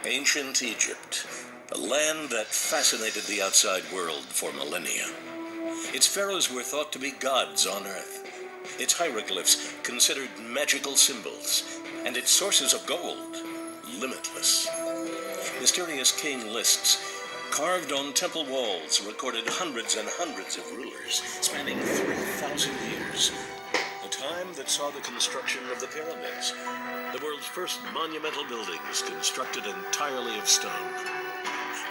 Ancient Egypt, a land that fascinated the outside world for millennia. Its pharaohs were thought to be gods on earth, its hieroglyphs considered magical symbols, and its sources of gold limitless. Mysterious king lists carved on temple walls recorded hundreds and hundreds of rulers spanning 3,000 years. A time that saw the construction of the pyramids, the world's first monumental buildings constructed entirely of stone.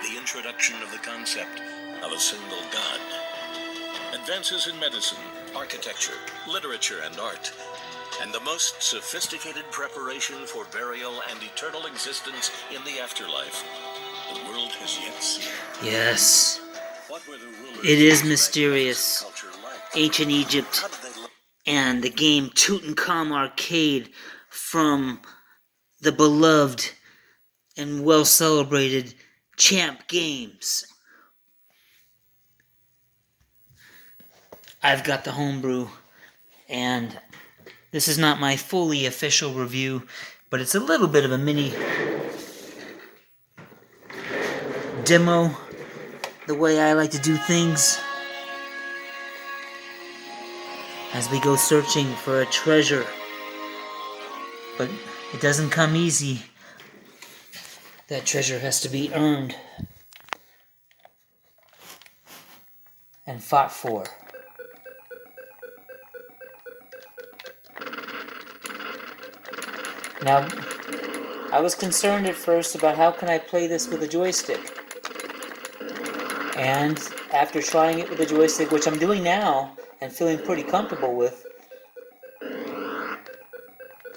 The introduction of the concept of a single god. Advances in medicine, architecture, literature, and art. And the most sophisticated preparation for burial and eternal existence in the afterlife the world has yet seen. Yes. It is mysterious. Ancient Egypt and the game TUTANKHAM Arcade from the beloved and well-celebrated Champ Games. I've got the homebrew, and this is not my fully official review, but it's a little bit of a mini demo, the way I like to do things, as we go searching for a treasure. But it doesn't come easy. That treasure has to be earned and fought for. Now, I was concerned at first about how can I play this with a joystick. And after trying it with a joystick, which I'm doing now and feeling pretty comfortable with,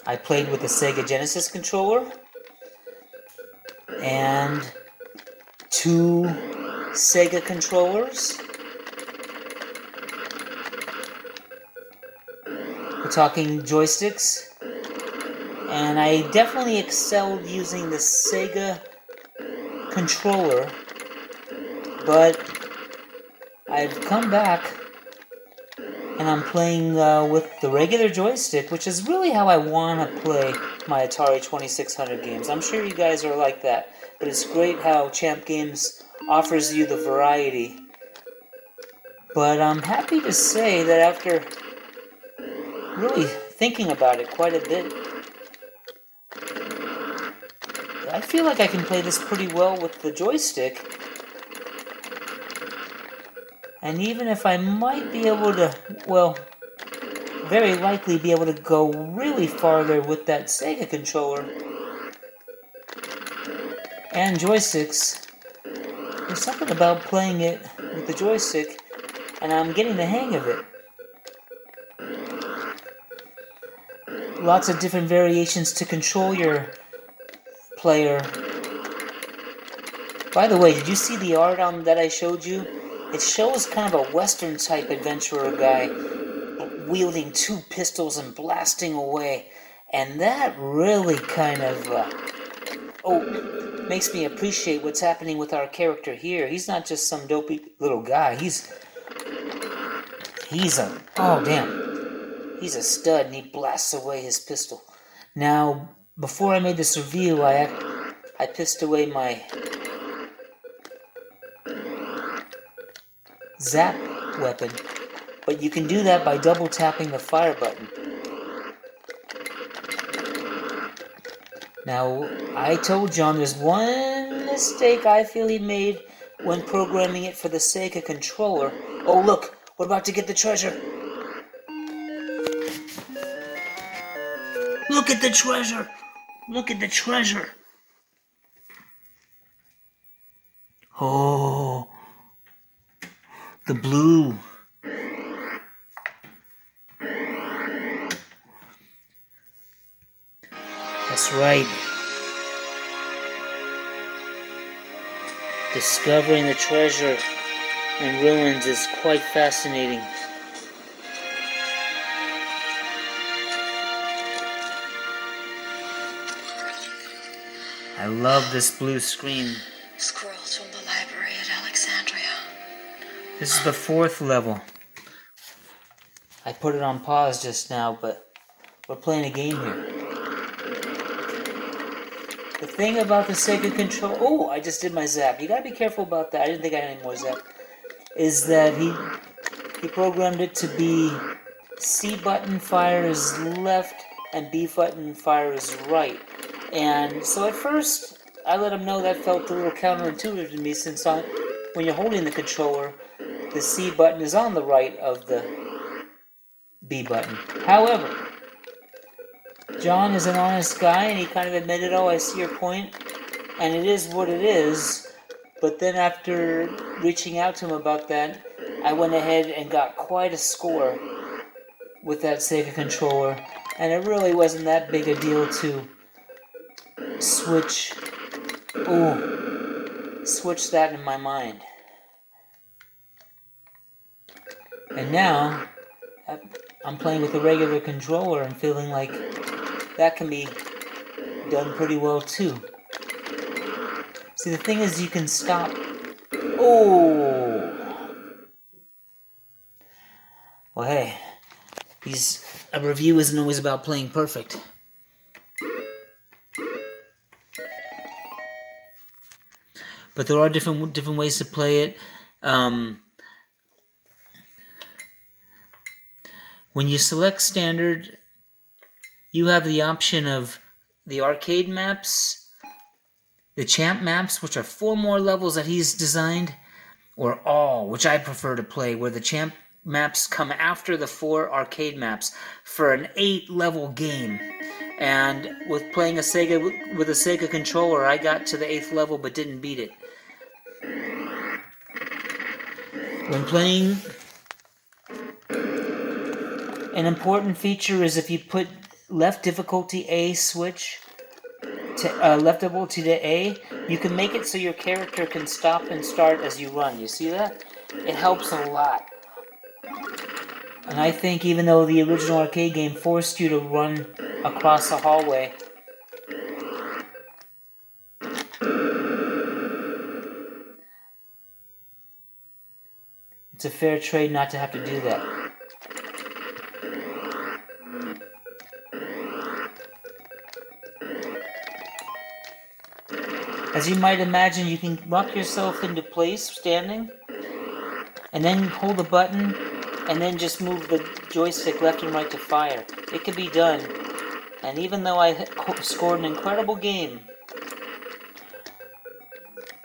I played with the Sega Genesis controller and 2 Sega controllers. We're talking joysticks. And I definitely excelled using the Sega controller, but I've come back and I'm playing with the regular joystick, which is really how I want to play my Atari 2600 games. I'm sure you guys are like that, but it's great how Champ Games offers you the variety. But I'm happy to say that after really thinking about it quite a bit, I feel like I can play this pretty well with the joystick. And even if I might be able to, well, very likely be able to go really farther with that Sega controller and joysticks, there's something about playing it with the joystick, and I'm getting the hang of it. Lots of different variations to control your player. By the way, did you see the art on that I showed you? It shows kind of a Western type adventurer guy wielding 2 pistols and blasting away, and that really kind of makes me appreciate what's happening with our character here. He's not just some dopey little guy. He's a stud, and he blasts away his pistol. Now, before I made this review, I pissed away my zap weapon, but you can do that by double tapping the fire button. Now, I told John there's one mistake I feel he made when programming it for the Sega controller. Oh look, we're about to get the treasure. Look at the treasure! Look at the treasure! Oh, the blue. That's right. Discovering the treasure in ruins is quite fascinating. I love this blue screen. Scrolls from the library at Alexandria. This is the 4th level. I put it on pause just now, but we're playing a game here. The thing about the Sega control... Oh, I just did my zap. You gotta be careful about that. I didn't think I had any more zap. Is that he programmed it to be C button fires left and B button fires right. And so at first, I let him know that felt a little counterintuitive to me, since when you're holding the controller, the C button is on the right of the B button. However, John is an honest guy, and he kind of admitted, oh, I see your point, and it is what it is. But then after reaching out to him about that, I went ahead and got quite a score with that Sega controller, and it really wasn't that big a deal to switch that in my mind. And now, I'm playing with a regular controller and feeling like that can be done pretty well too. See, the thing is, you can stop. Oh! Well, hey, a review isn't always about playing perfect. But there are different ways to play it. When you select standard, you have the option of the arcade maps, the champ maps, which are 4 more levels that he's designed, or all, which I prefer to play, where the champ maps come after the 4 arcade maps for an 8-level game. And with playing with a Sega controller, I got to the 8th level but didn't beat it. When playing, an important feature is if you put left difficulty A switch to left difficulty to A, you can make it so your character can stop and start as you run. You see that? It helps a lot. And I think even though the original arcade game forced you to run across a hallway, it's a fair trade not to have to do that. As you might imagine, you can rock yourself into place standing, and then hold the button, and then just move the joystick left and right to fire. It can be done. And even though I scored an incredible game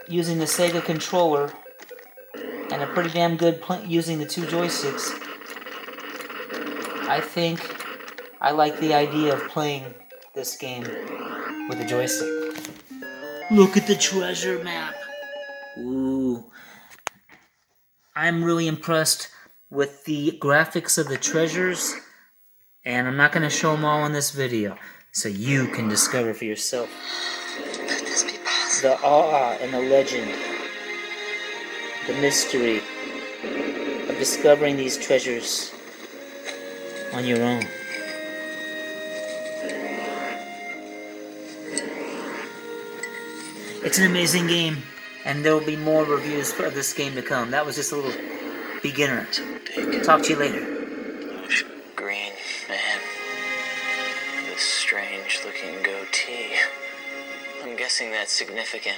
using the Sega controller, and a pretty damn good using the 2 joysticks, I think I like the idea of playing this game with a joystick. Look at the treasure map! Ooh. I'm really impressed with the graphics of the treasures, and I'm not going to show them all in this video, so you can discover for yourself. Could this be possible? The awe and the legend, the mystery of discovering these treasures on your own. It's an amazing game, and there will be more reviews of this game to come. That was just a little beginner. Talk to you later. Bluish green man with a strange looking goatee. I'm guessing that's significant.